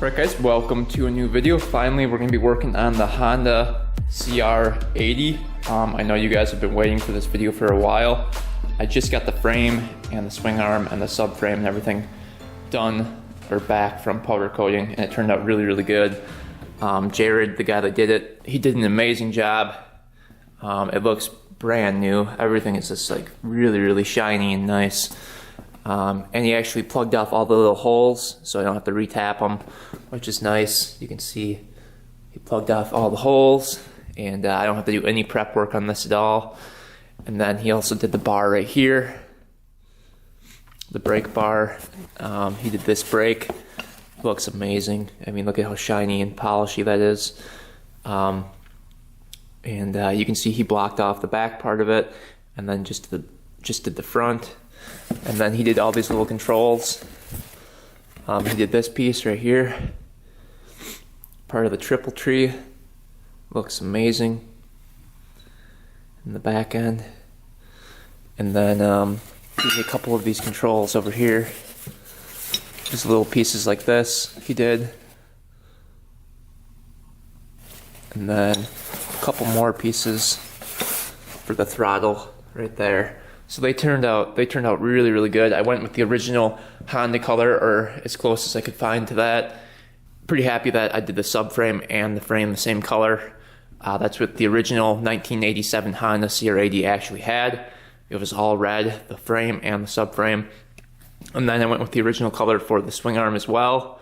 Alright guys, welcome to a new video. Finally, we're going to be working on the Honda CR80. I know you guys have been waiting for this video for a while. I just got the frame and the swing arm and the subframe and everything done or back from powder coating, and it turned out really good. Jared, the guy that did it, he did an amazing job. It looks brand new. Everything is just like really shiny and nice. And he actually plugged off all the little holes, so I don't have to re-tap them, which is nice. You can see he plugged off all the holes, and I don't have to do any prep work on this at all. And then he also did the bar right here, the brake bar. He did this brake. Looks amazing. I mean, look at how shiny and polishy that is. And you can see he blocked off the back part of it, and then just did the front. And then he did all these little controls. He did this piece right here, part of the triple tree. Looks amazing in the back end. And then he did a couple of these controls over here, just little pieces like this he did. And then a couple more pieces for the throttle right there. So they turned out really good. I went with the original Honda color, or as close as I could find to that. Pretty happy that I did the subframe and the frame the same color. That's what the original 1987 Honda CR80 actually had. It was all red, the frame and the subframe. And then I went with the original color for the swing arm as well.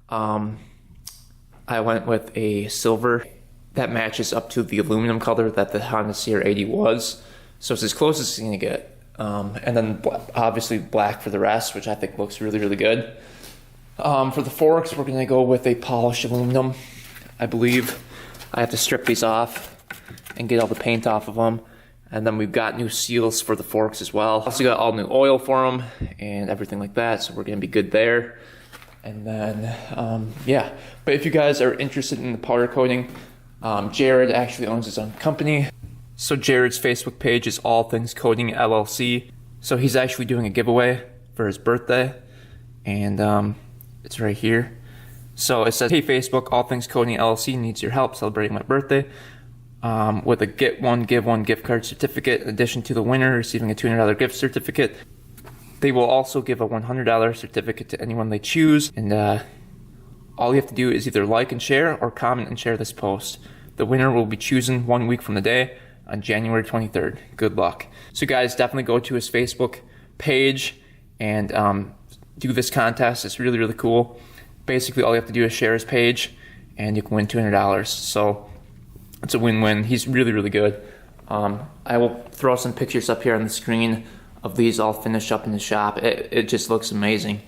I went with a silver that matches up to the aluminum color that the Honda CR80 was. So it's as close as it's going to get. And then obviously black for the rest, which I think looks really good. For the forks, we're going to go with a polished aluminum. I believe I have to strip these off and get all the paint off of them. And then we've got new seals for the forks as well. Also got all new oil for them and everything like that, so we're going to be good there. And then, yeah. But if you guys are interested in the powder coating, Jared actually owns his own company. So Jared's Facebook page is All Things Coating LLC. So he's actually doing a giveaway for his birthday, and it's right here. So it says, "Hey Facebook, All Things Coating LLC needs your help celebrating my birthday with a get one give one gift card certificate. In addition to the winner receiving a $200 gift certificate, they will also give a $100 certificate to anyone they choose. And all you have to do is either like and share or comment and share this post. The winner will be chosen 1 week from the day, on January 23rd. Good luck." So guys, definitely go to his Facebook page and do this contest. It's really cool. Basically, all you have to do is share his page, and you can win $200. So it's a win-win. He's really good. I will throw some pictures up here on the screen of these all finished up in the shop. It just looks amazing.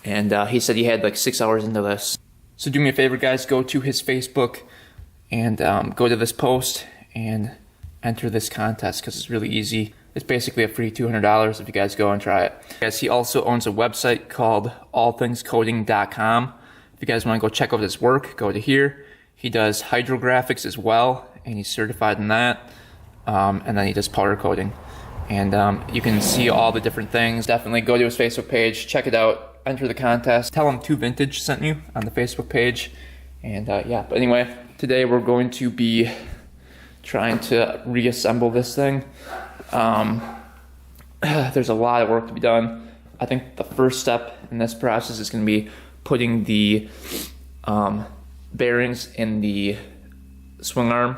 And he said he had like 6 hours into this. So do me a favor, guys. Go to his Facebook and go to this post and enter this contest, because it's really easy. It's basically a free $200 if you guys go and try it. Guys, he also owns a website called allthingscoating.com. If you guys want to go check out his work, go to here. He does hydrographics as well, and he's certified in that. And then he does powder coating. And you can see all the different things. Definitely go to his Facebook page, check it out, enter the contest. Tell him 2Vintage sent you on the Facebook page. And yeah, but anyway, today we're going to be trying to reassemble this thing. There's a lot of work to be done. I think the first step in this process is going to be putting the bearings in the swing arm.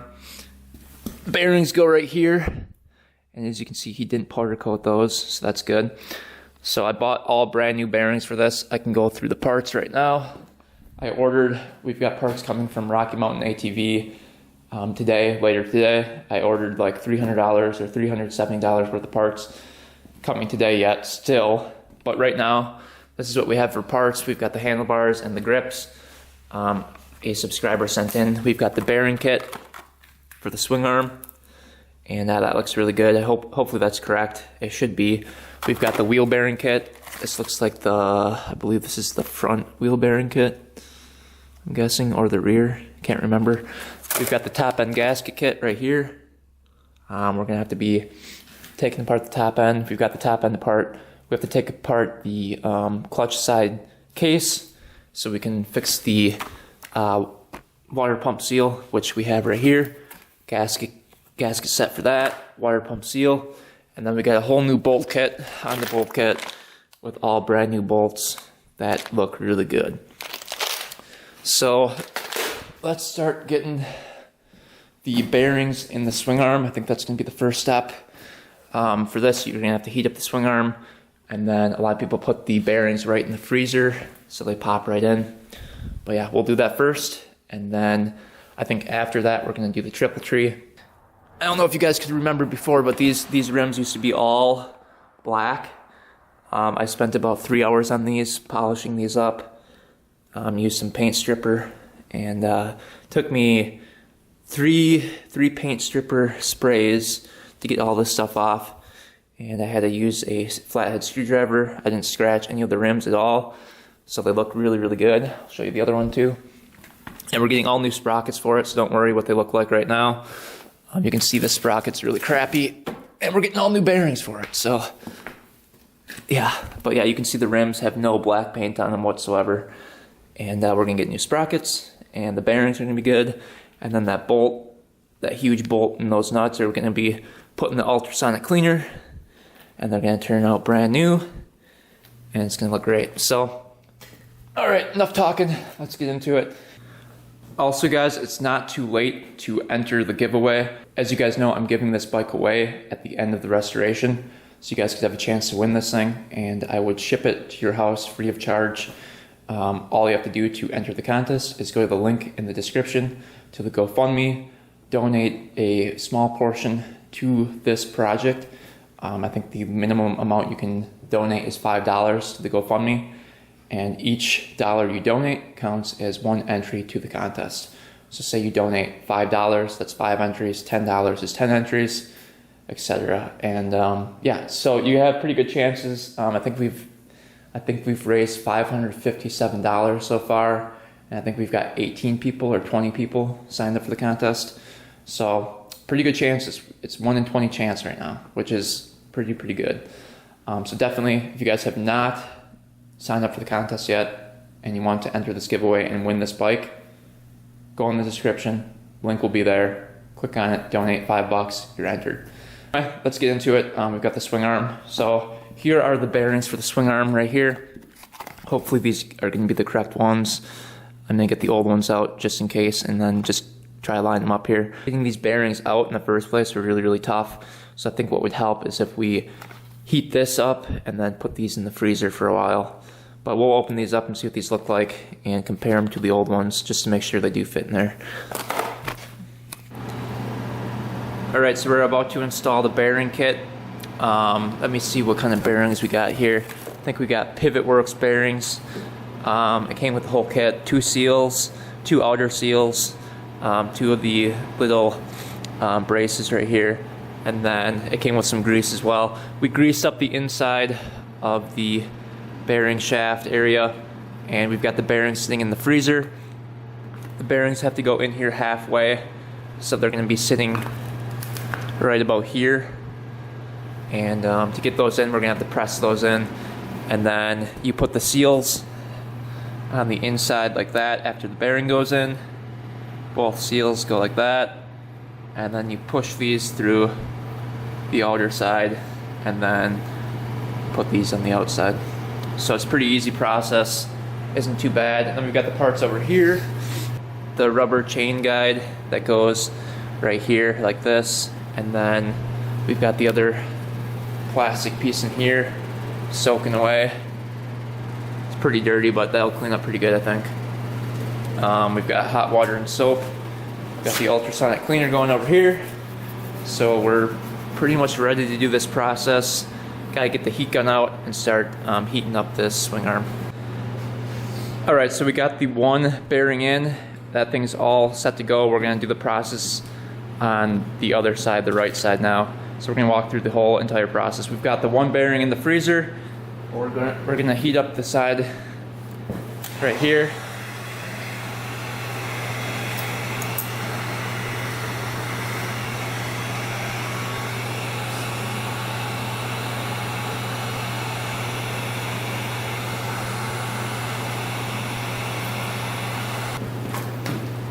Bearings go right here, and as you can see, he didn't powder coat those, so that's good. So I bought all brand new bearings for this. I can go through the parts right now. We've got parts coming from Rocky Mountain ATV. Later today, I ordered like $300 or $370 worth of parts. Coming today yet, still. But right now, this is what we have for parts. We've got the handlebars and the grips. A subscriber sent in. We've got the bearing kit for the swing arm, and that looks really good. Hopefully that's correct. It should be. We've got the wheel bearing kit. This looks like I believe this is the front wheel bearing kit, I'm guessing, or the rear. Can't remember. We've got the top end gasket kit right here. We're gonna have to be taking apart the top end. We've got the top end apart. We have to take apart the clutch side case, so we can fix the water pump seal, which we have right here. Gasket set for that, water pump seal, and then we got a whole new bolt kit on the bolt kit with all brand new bolts that look really good. So let's start getting the bearings in the swing arm. I think that's going to be the first step. For this, you're going to have to heat up the swing arm, and then a lot of people put the bearings right in the freezer so they pop right in. But yeah, we'll do that first, and then I think after that we're going to do the triple tree. I don't know if you guys could remember before, but these rims used to be all black. I spent about 3 hours on these, polishing these up. Used some paint stripper, and took me three paint stripper sprays to get all this stuff off. And I had to use a flathead screwdriver. I didn't scratch any of the rims at all, so they look really, really good. I'll show you the other one too. And we're getting all new sprockets for it, so don't worry what they look like right now. You can see the sprocket's really crappy, and we're getting all new bearings for it, so yeah. But yeah, you can see the rims have no black paint on them whatsoever. And we're gonna get new sprockets, and the bearings are gonna be good. And then that bolt, that huge bolt and those nuts are gonna be put in the ultrasonic cleaner, and they're gonna turn out brand new, and it's gonna look great. So, all right, enough talking, let's get into it. Also guys, it's not too late to enter the giveaway. As you guys know, I'm giving this bike away at the end of the restoration, so you guys could have a chance to win this thing, and I would ship it to your house free of charge. All you have to do to enter the contest is go to the link in the description to the GoFundMe, donate a small portion to this project. I think the minimum amount you can donate is $5 to the GoFundMe, and each dollar you donate counts as one entry to the contest. So say you donate $5, that's 5 entries, $10 is 10 entries, etc. And yeah, so you have pretty good chances. I think we've raised $557 so far, and I think we've got 18 people or 20 people signed up for the contest. So pretty good chances. It's 1 in 20 chance right now, which is pretty good. So definitely, if you guys have not signed up for the contest yet and you want to enter this giveaway and win this bike, go in the description, link will be there, click on it, donate $5, you're entered. All right, let's get into it. We've got the swing arm. So here are the bearings for the swing arm right here. Hopefully these are going to be the correct ones. I'm going to get the old ones out just in case, and then just try to line them up here. Getting these bearings out in the first place were really tough, so I think what would help is if we heat this up and then put these in the freezer for a while. But we'll open these up and see what these look like and compare them to the old ones just to make sure they do fit in there. Alright, so we're about to install the bearing kit. Let me see what kind of bearings we got here. I think we got Pivot Works bearings. It came with the whole kit, 2 seals, 2 outer seals, 2 of the little braces right here, and then it came with some grease as well. We greased up the inside of the bearing shaft area, and we've got the bearings sitting in the freezer. The bearings have to go in here halfway, so they're going to be sitting right about here. And to get those in, we're going to have to press those in, and then you put the seals on the inside like that after the bearing goes in. Both seals go like that, and then you push these through the outer side and then put these on the outside. So it's a pretty easy process, isn't too bad. And then we've got the parts over here, the rubber chain guide that goes right here like this, and then we've got the other plastic piece in here soaking away. It's pretty dirty, but that'll clean up pretty good, I think. We've got hot water and soap. We've got the ultrasonic cleaner going over here. So we're pretty much ready to do this process. Gotta get the heat gun out and start heating up this swing arm. Alright, so we got the one bearing in. That thing's all set to go. We're gonna do the process on the other side, the right side now. So we're gonna walk through the whole entire process. We've got the one bearing in the freezer. We're gonna heat up the side right here.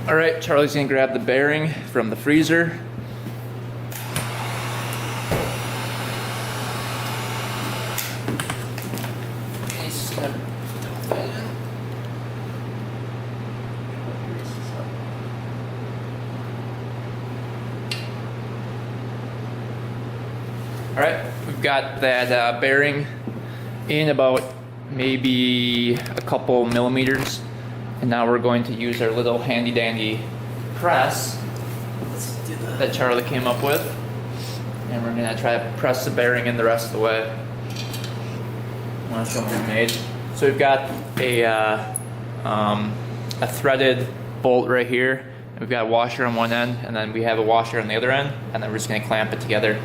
All right, Charlie's gonna grab the bearing from the freezer. All right, we've got that bearing in about maybe a couple millimeters, and now we're going to use our little handy dandy press that Charlie came up with, and we're gonna try to press the bearing in the rest of the way. I want to show what we made. So we've got a threaded bolt right here. We've got a washer on one end, and then we have a washer on the other end, and then we're just gonna clamp it together.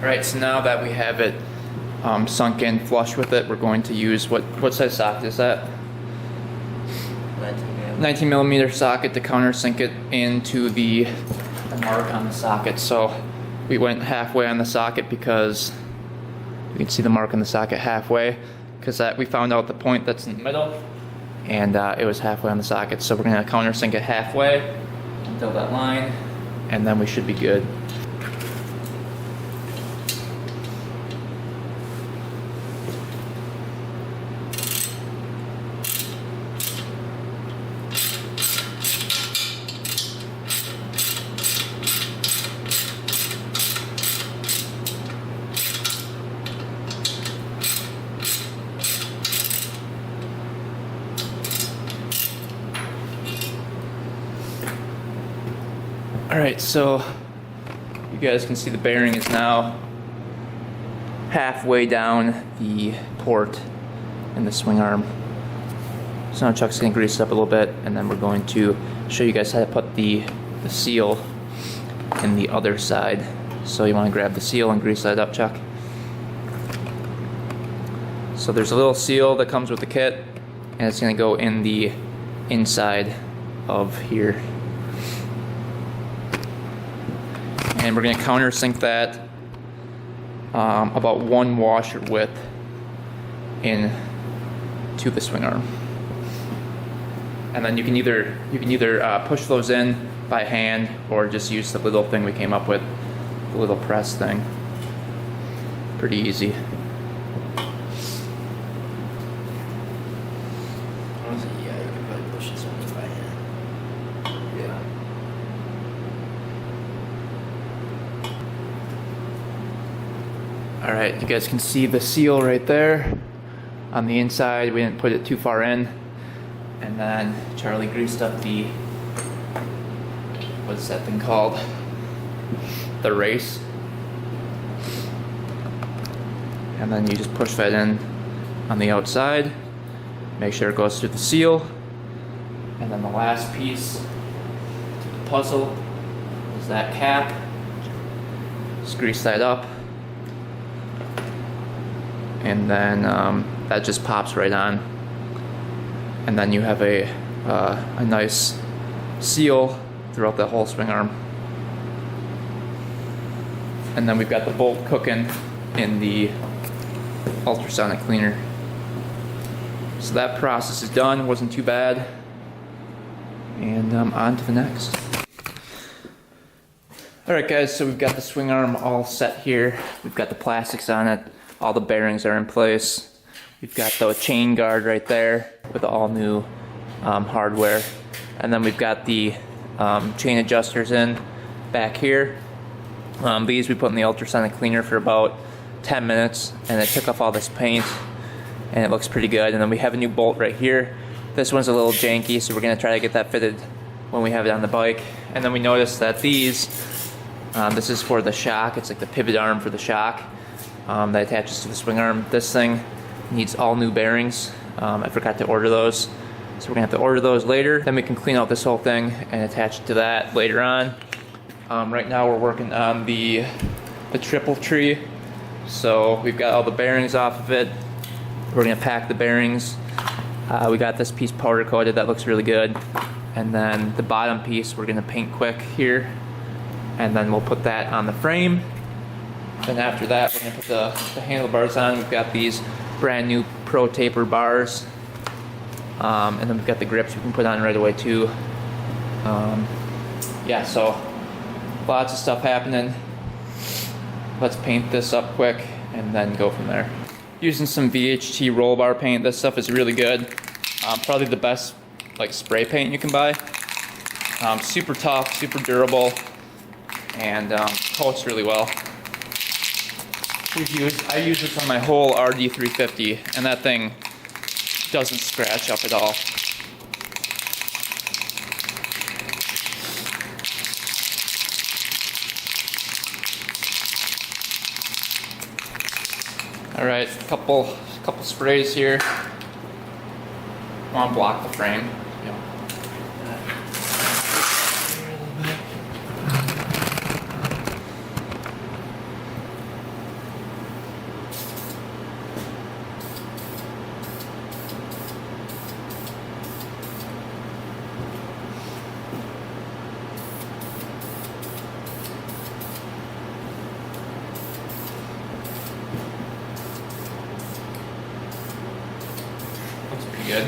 Alright, so now that we have it sunk in flush with it, we're going to use, what size socket is that? 19 millimeter socket to countersink it into the mark on the socket. So we went halfway on the socket because you can see the mark on the socket halfway, because we found out the point that's in the middle, and it was halfway on the socket. So we're going to countersink it halfway until that line, and then we should be good. Alright, so you guys can see the bearing is now halfway down the port in the swing arm. So now Chuck's going to grease it up a little bit, and then we're going to show you guys how to put the seal in the other side. So you want to grab the seal and grease that up, Chuck. So there's a little seal that comes with the kit, and it's going to go in the inside of here. And we're going to countersink that about one washer width in to the swing arm. And then you can either push those in by hand or just use the little thing we came up with, the little press thing. Pretty easy. Yeah, you can probably push this one by hand. Yeah. Alright, you guys can see the seal right there on the inside. We didn't put it too far in. And then Charlie greased up the, what's that thing called? The race. And then you just push that in on the outside. Make sure it goes through the seal. And then the last piece to the puzzle is that cap. Just grease that up. And then that just pops right on, and then you have a nice seal throughout the whole swing arm. And then we've got the bolt cooking in the ultrasonic cleaner. So that process is done. It wasn't too bad, and on to the next. Alright guys, so we've got the swing arm all set here. We've got the plastics on it. All the bearings are in place. We've got the chain guard right there with all new hardware. And then we've got the chain adjusters in back here. These we put in the ultrasonic cleaner for about 10 minutes, and it took off all this paint, and it looks pretty good. And then we have a new bolt right here This one's a little janky, so we're gonna try to get that fitted when we have it on the bike. And then we noticed that these, this is for the shock. It's like the pivot arm for the shock that attaches to the swing arm. This thing needs all new bearings. I forgot to order those, so we're gonna have to order those later. Then we can clean out this whole thing and attach it to that later on. Right now we're working on the triple tree. So we've got all the bearings off of it. We're gonna pack the bearings. We got this piece powder coated, that looks really good. And then the bottom piece we're gonna paint quick here. And then we'll put that on the frame. Then after that, we're gonna put the handlebars on. We've got these brand new Pro Taper bars. And then we've got the grips we can put on right away too. Yeah, so lots of stuff happening. Let's paint this up quick and then go from there. Using some VHT roll bar paint. This stuff is really good. Probably the best like spray paint you can buy. Super tough, super durable, and coats really well. I use this on my whole RD350, and that thing doesn't scratch up at all. All right, couple sprays here. I want to block the frame. Looks pretty good.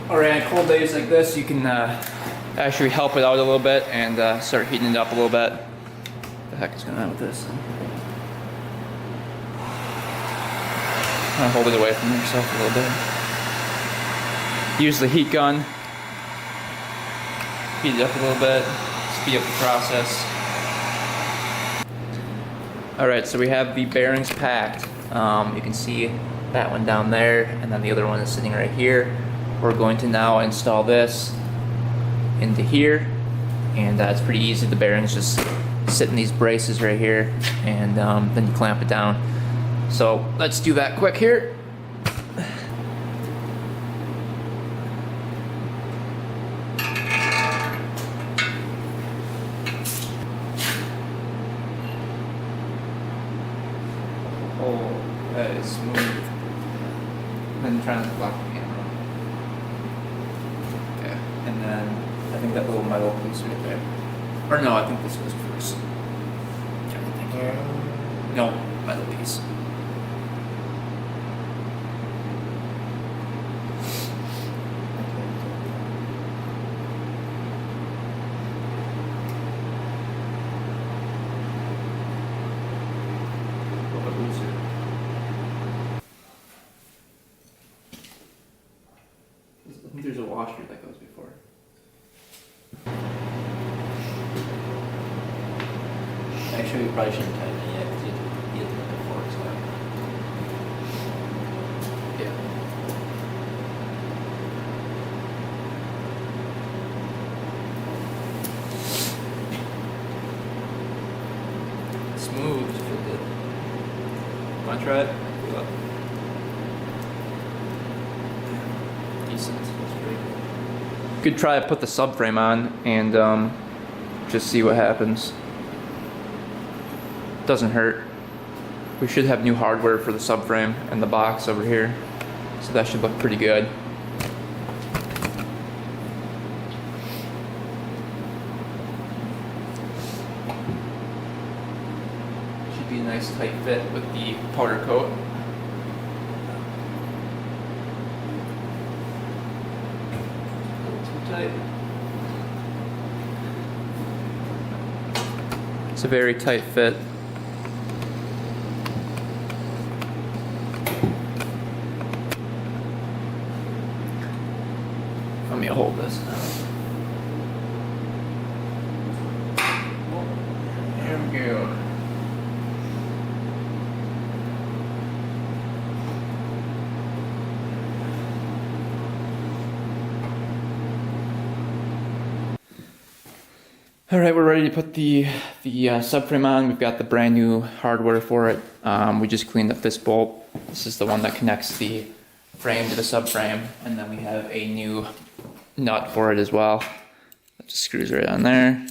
Alright, on cold days like this, you can actually help it out a little bit and start heating it up a little bit. What the heck is going on with this? Hold it away from yourself a little bit. Use the heat gun. Heat it up a little bit. Speed up the process. Alright, so we have the bearings packed. You can see that one down there, and then the other one is sitting right here. We're going to now install this into here, and it's pretty easy. The bearings just sit in these braces right here, and then you clamp it down. So let's do that quick here. Oh, that is smooth. Then try not to block the camera. Okay, and then I think that little metal piece right there. Or no, I think this goes first. Trying to think here. No, metal piece. I think there's a washer that goes before. Actually, we probably shouldn't tighten it yet because you have to look at forks now. Yeah. Smooth. Feel good. Want to try it? Feel it. Decent. That's pretty good. Could try to put the subframe on and just see what happens. Doesn't hurt. We should have new hardware for the subframe and the box over here, so that should look pretty good. Should be a nice tight fit with the powder coat. tight. It's a very tight fit. Let me hold this now. There we go. All right, we're ready to put the subframe on. We've got the brand new hardware for it. We just cleaned up this bolt. This is the one that connects the frame to the subframe, and then we have a new nut for it as well. That just screws right on there.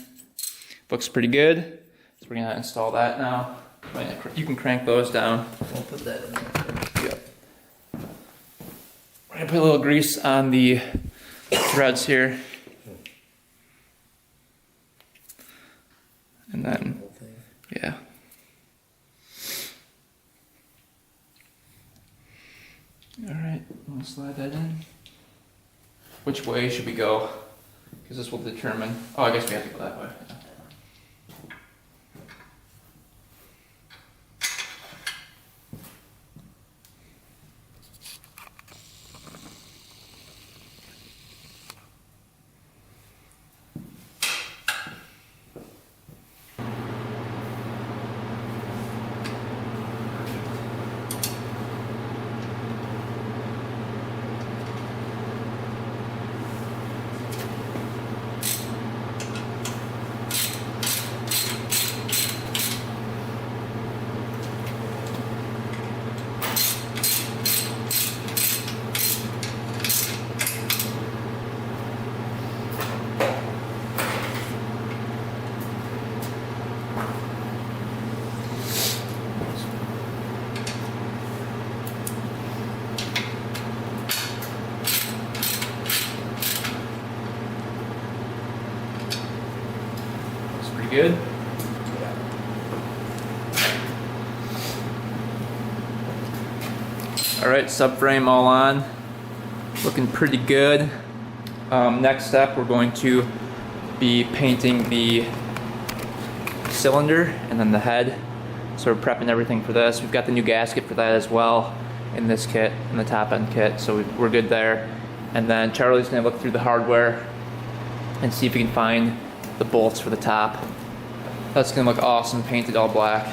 Looks pretty good. So we're gonna install that now. You can crank those down. We'll put that in there. Yep. We're gonna put a little grease on the threads here. And then, Whole thing. yeah. All right, we'll slide that in. Which way should we go? Because this will determine. Oh, I guess we have to go that way. Yeah. Good? Alright, subframe all on. Looking pretty good. Next step, we're going to be painting the cylinder and then the head. So we're prepping everything for this. We've got the new gasket for that as well in this kit, in the top end kit, so we're good there. And then Charlie's gonna look through the hardware and see if we can find the bolts for the top. That's gonna look awesome, painted all black.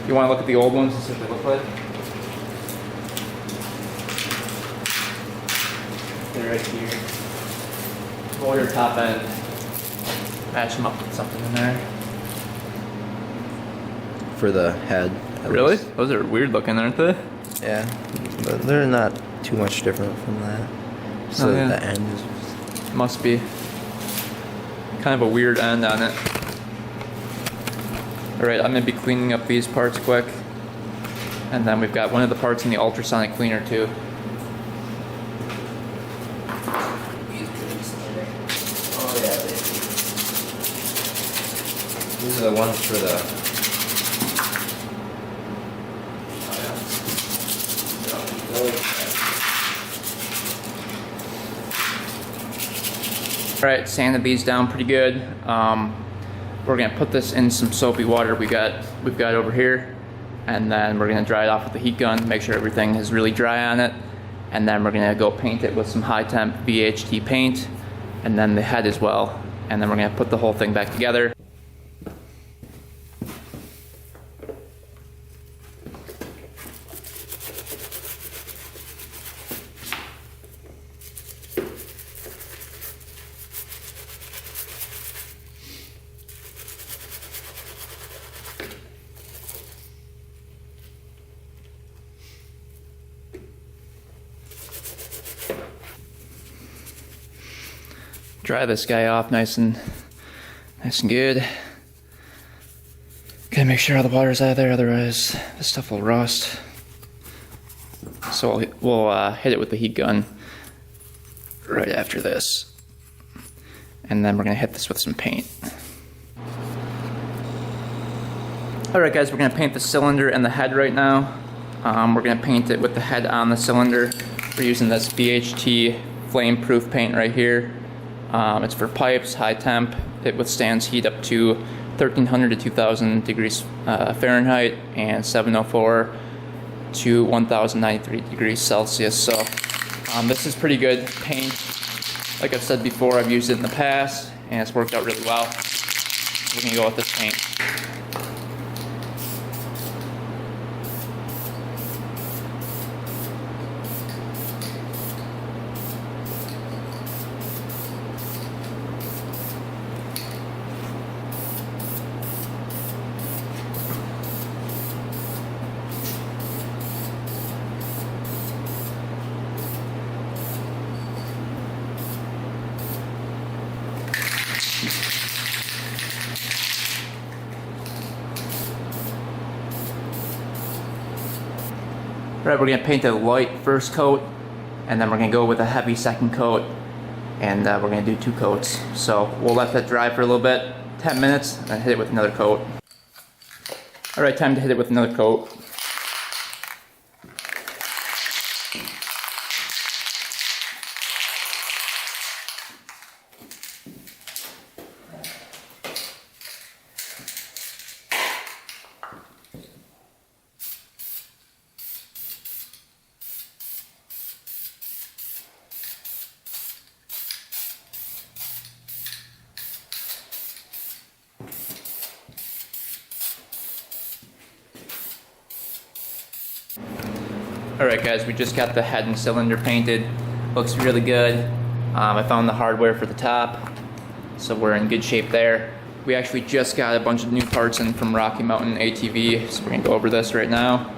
You wanna look at the old ones and see what they look like? They're right here. Pull your top end, match them up with something in there. For the head. Really? Those are weird looking, aren't they? Yeah, but they're not too much different from that. So Oh, yeah. the end is. Must be. Kind of a weird end on it. Alright, I'm going to be cleaning up these parts quick. And then we've got one of the parts in the ultrasonic cleaner too. Oh yeah, these are the ones for the. Alright, sanded these down pretty good. We're gonna put this in some soapy water we've got over here, and then we're gonna dry it off with the heat gun, make sure everything is really dry on it, and then we're gonna go paint it with some high temp VHT paint, and then the head as well, and then we're gonna put the whole thing back together. Dry this guy off nice and good. Gotta make sure all the water's out of there, otherwise this stuff will rust. So we'll hit it with the heat gun right after this. And then we're gonna hit this with some paint. Alright guys, we're gonna paint the cylinder and the head right now. We're gonna paint it with the head on the cylinder We're using this BHT flame-proof paint right here. It's for pipes, high temp. It withstands heat up to 1300 to 2000 degrees Fahrenheit and 704 to 1093 degrees Celsius. So this is pretty good paint. Like I've said before, I've used it in the past and it's worked out really well. We're gonna go with this paint. Alright, we're going to paint a light first coat, and then we're going to go with a heavy second coat, and we're going to do 2 coats. So we'll let that dry for a little bit, 10 minutes, and hit it with another coat. Alright, time to hit it with another coat. Alright guys, we just got the head and cylinder painted. Looks really good. I found the hardware for the top, so we're in good shape there. We actually just got a bunch of new parts in from Rocky Mountain ATV, so we're going to go over this right now.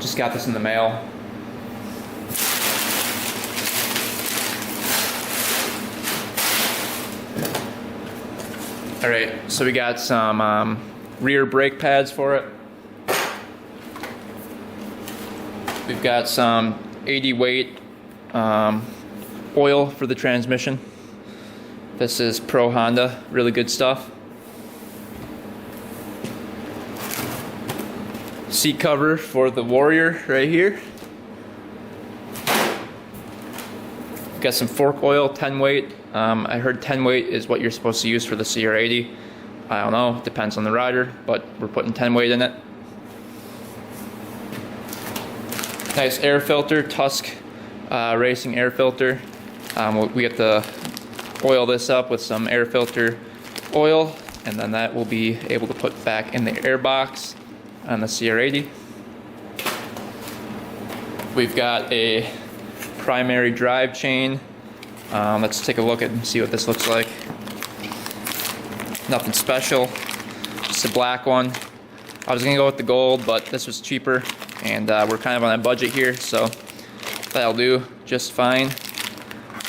Just got this in the mail. Alright, so we got some rear brake pads for it. We've got some 80 weight oil for the transmission. This is Pro Honda, really good stuff. Seat cover for the Warrior right here. We've got some fork oil, 10 weight. I heard 10 weight is what you're supposed to use for the CR80. I don't know, depends on the rider, but we're putting 10 weight in it. Nice air filter, Tusk Racing air filter. We have to oil this up with some air filter oil, and then that will be able to put back in the air box on the CR80. We've got a primary drive chain. Let's take a look at and see what this looks like. Nothing special, just a black one. I was gonna go with the gold, but this was cheaper, and we're kind of on a budget here, so that'll do just fine.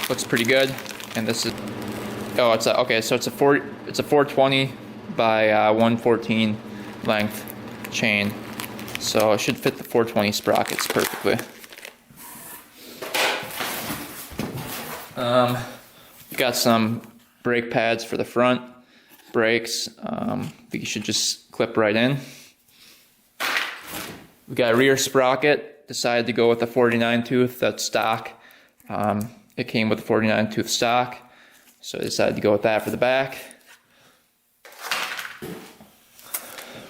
Looks pretty good. And this is, oh, it's a, okay, so it's a 420 by 114 length chain, so it should fit the 420 sprockets perfectly. We got some brake pads for the front brakes. These should just clip right in. We got a rear sprocket. Decided to go with a 49 tooth. That's stock. It came with a 49 tooth stock, so I decided to go with that for the back.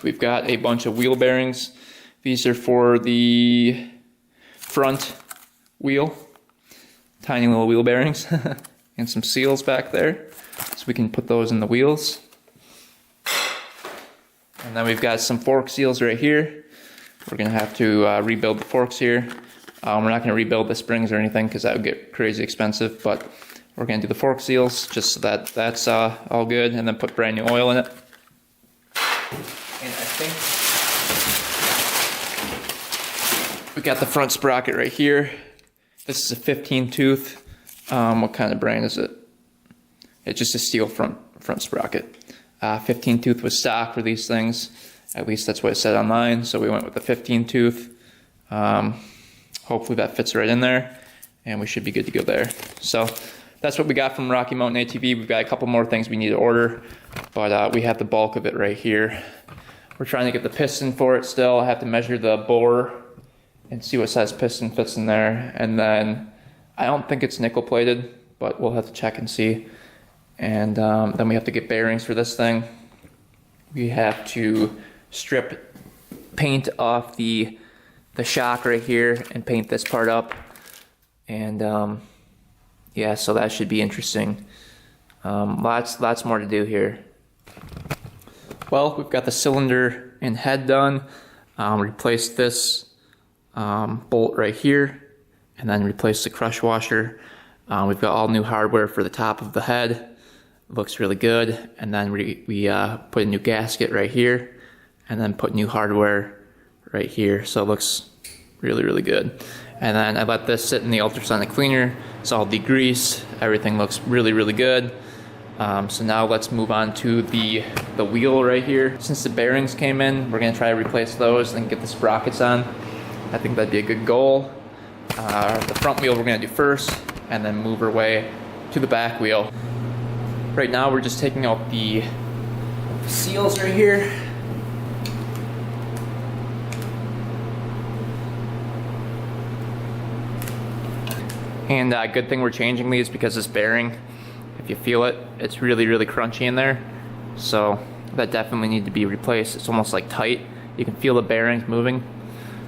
We've got a bunch of wheel bearings. These are for the front wheel. Tiny little wheel bearings. And some seals back there, so we can put those in the wheels. And then we've got some fork seals right here. We're going to have to rebuild the forks here. We're not going to rebuild the springs or anything because that would get crazy expensive, but we're going to do the fork seals just so that that's all good, and then put brand new oil in it. And I think we got the front sprocket right here. This is a 15 tooth. What kind of brand is it? It's just a steel front sprocket. 15 tooth was stock for these things. At least that's what it said online. So we went with the 15 tooth. Hopefully that fits right in there, and we should be good to go there. So that's what we got from Rocky Mountain ATV. We've got a couple more things we need to order, but we have the bulk of it right here. We're trying to get the piston for it still. I have to measure the bore and see what size piston fits in there. And then I don't think it's nickel plated, but we'll have to check and see. And then we have to get bearings for this thing. We have to strip paint off the shock right here and paint this part up. And yeah, so that should be interesting. Lots more to do here. Well, we've got the cylinder and head done. Replaced this bolt right here, and then replaced the crush washer. We've got all new hardware for the top of the head. Looks really good. And then we put a new gasket right here, and then put new hardware right here. So it looks really good. And then I let this sit in the ultrasonic cleaner. It's all degreased. Everything looks really good. So now let's move on to the wheel right here. Since the bearings came in, we're gonna try to replace those and get the sprockets on. I think that'd be a good goal. The front wheel we're gonna do first, and then move our way to the back wheel. Right now we're just taking out the seals right here. And good thing we're changing these, because this bearing, if you feel it, it's really crunchy in there. So that definitely need to be replaced. It's almost like tight. You can feel the bearings moving.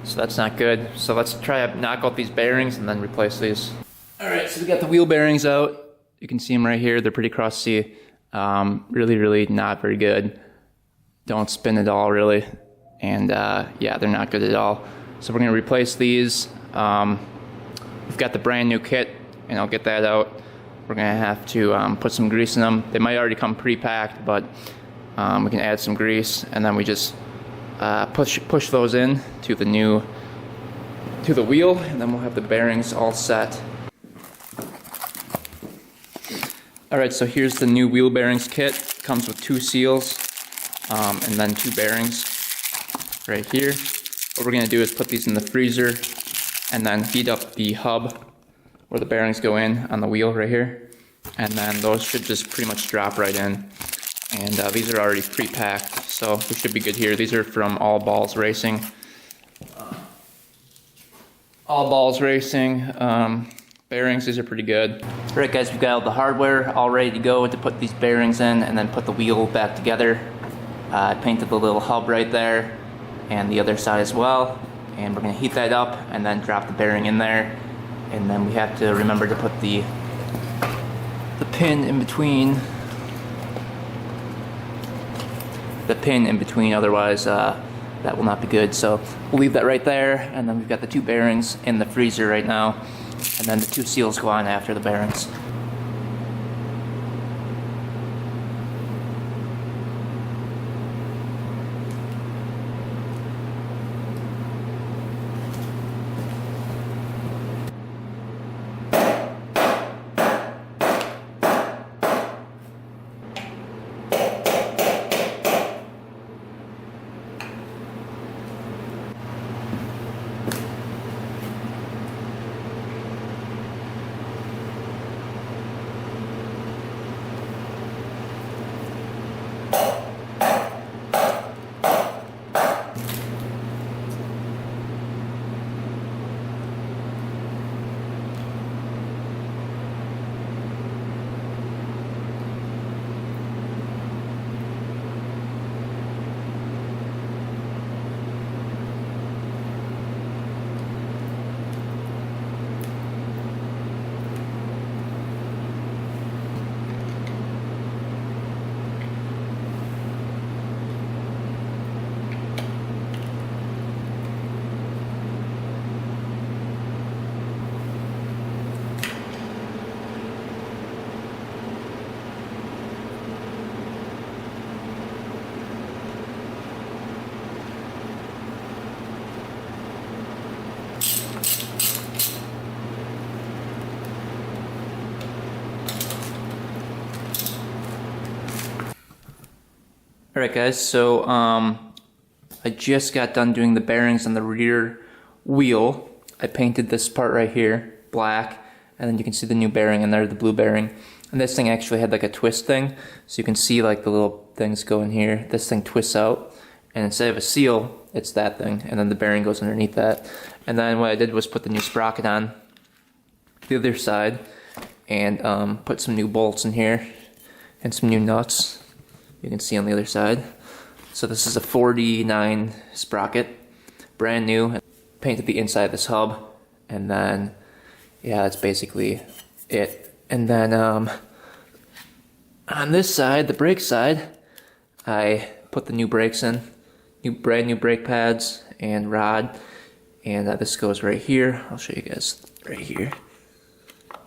So that's not good. So let's try to knock out these bearings and then replace these. All right, so we got the wheel bearings out. You can see them right here. They're pretty crusty. Really not very good. Don't spin at all, really. And yeah, they're not good at all. So we're gonna replace these. We've got the brand new kit, and I'll get that out. We're gonna have to put some grease in them. They might already come pre-packed, but we can add some grease, and then we just push those in to the wheel, and then we'll have the bearings all set. All right, so here's the new wheel bearings kit. Comes with 2 seals, and then 2 bearings right here. What we're gonna do is put these in the freezer, and then heat up the hub where the bearings go in on the wheel right here. And then those should just pretty much drop right in. And these are already pre-packed, so we should be good here. These are from All Balls Racing. All Balls Racing bearings, these are pretty good. All right guys, we've got all the hardware all ready to go to put these bearings in and then put the wheel back together. I painted the little hub right there and the other side as well. And we're gonna heat that up and then drop the bearing in there. And then we have to remember to put the pin in between. Otherwise that will not be good. So we'll leave that right there. And then we've got the 2 bearings in the freezer right now. And then the 2 seals go on after the bearings. Alright guys, so I just got done doing the bearings on the rear wheel. I painted this part right here black, and then you can see the new bearing in there, the blue bearing. And this thing actually had like a twist thing, so you can see like the little things go in here. This thing twists out, and instead of a seal, it's that thing, and then the bearing goes underneath that. And then what I did was put the new sprocket on the other side, and put some new bolts in here, and some new nuts, you can see on the other side. So this is a 49 sprocket, brand new, painted the inside of this hub, and then, yeah, that's basically it. And then on this side, the brake side, I put the new brakes in, brand new brake pads and rod, and this goes right here. I'll show you guys right here.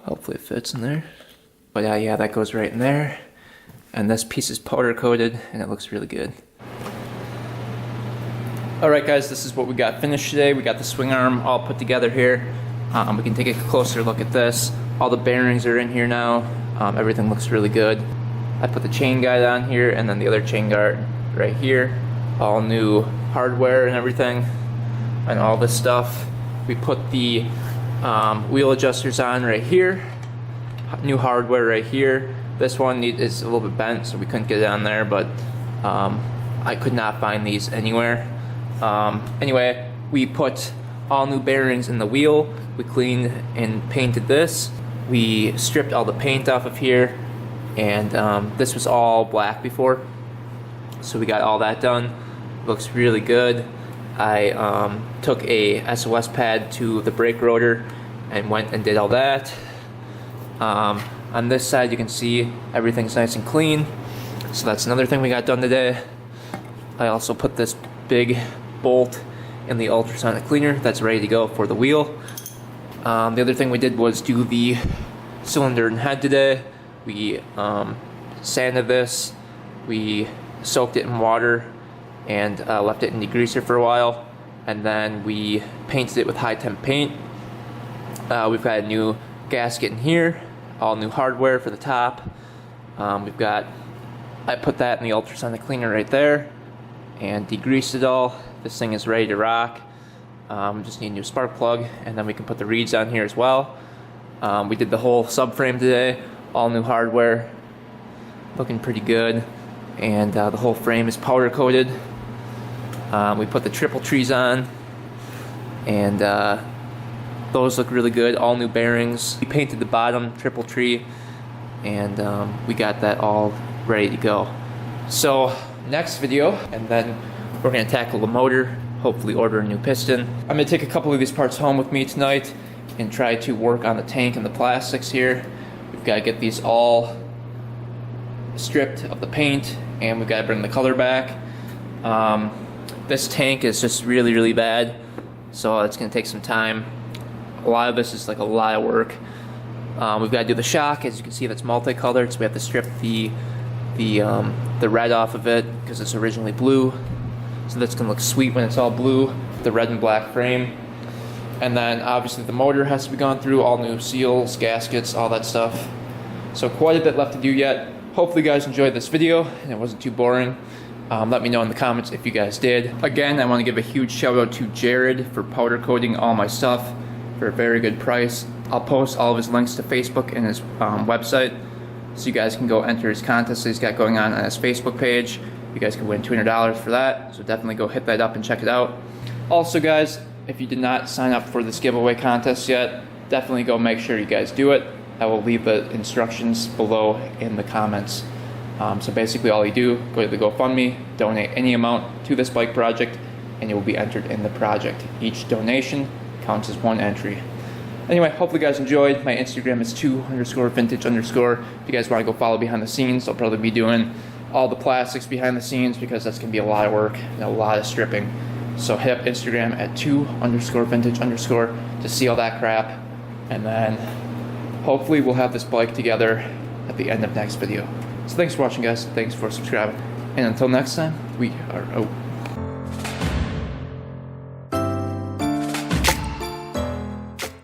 Hopefully it fits in there. But yeah, that goes right in there. And this piece is powder coated, and it looks really good. Alright guys, this is what we got finished today. We got the swing arm all put together here. We can take a closer look at this. All the bearings are in here now. Everything looks really good. I put the chain guide on here, and then the other chain guard right here. All new hardware and everything, and all this stuff. We put the wheel adjusters on right here. New hardware right here. This one is a little bit bent, so we couldn't get it on there, but I could not find these anywhere. Anyway, we put all new bearings in the wheel. We cleaned and painted this. We stripped all the paint off of here, and this was all black before, so we got all that done. Looks really good. I took a SOS pad to the brake rotor and went and did all that. On this side you can see everything's nice and clean, so that's another thing we got done today. I also put this big bolt in the ultrasonic cleaner that's ready to go for the wheel. The other thing we did was do the cylinder and head today. We sanded this, we soaked it in water, and left it in degreaser for a while, and then we painted it with high temp paint. We've got a new gasket in here, all new hardware for the top. I put that in the ultrasonic cleaner right there and degreased it all. This thing is ready to rock. Just need a new spark plug, and then we can put the reeds on here as well. We did the whole subframe today, all new hardware, looking pretty good, and the whole frame is powder coated. We put the triple trees on, and those look really good, all new bearings. We painted the bottom triple tree, and we got that all ready to go. So next video, and then we're going to tackle the motor, hopefully order a new piston. I'm going to take a couple of these parts home with me tonight and try to work on the tank and the plastics here. We've got to get these all stripped of the paint, and we've got to bring the color back. This tank is just really, really bad, so it's going to take some time. A lot of this is like a lot of work. We've got to do the shock. As you can see, that's multicolored, so we have to strip the red off of it because it's originally blue. So that's gonna look sweet when it's all blue, the red and black frame. And then obviously the motor has to be gone through, all new seals, gaskets, all that stuff. So quite a bit left to do yet. Hopefully you guys enjoyed this video and it wasn't too boring. Let me know in the comments if you guys did. Again, I want to give a huge shout out to Jared for powder coating all my stuff for a very good price. I'll post all of his links to Facebook and his website, so you guys can go enter his contest that he's got going on his Facebook page. You guys can win $200 for that, so definitely go hit that up and check it out. Also guys, if you did not sign up for this giveaway contest yet, definitely go make sure you guys do it. I will leave the instructions below in the comments. So basically all you do, go to the GoFundMe, donate any amount to this bike project, and you will be entered in the project. Each donation counts as one entry. Anyway, hopefully you guys enjoyed. My Instagram is 2_vintage_. If you guys want to go follow behind the scenes, I'll probably be doing all the plastics behind the scenes because that's going to be a lot of work and a lot of stripping. So hit up Instagram at 2_vintage_ to see all that crap. And then hopefully we'll have this bike together at the end of next video. So thanks for watching guys, thanks for subscribing. And until next time, we are out.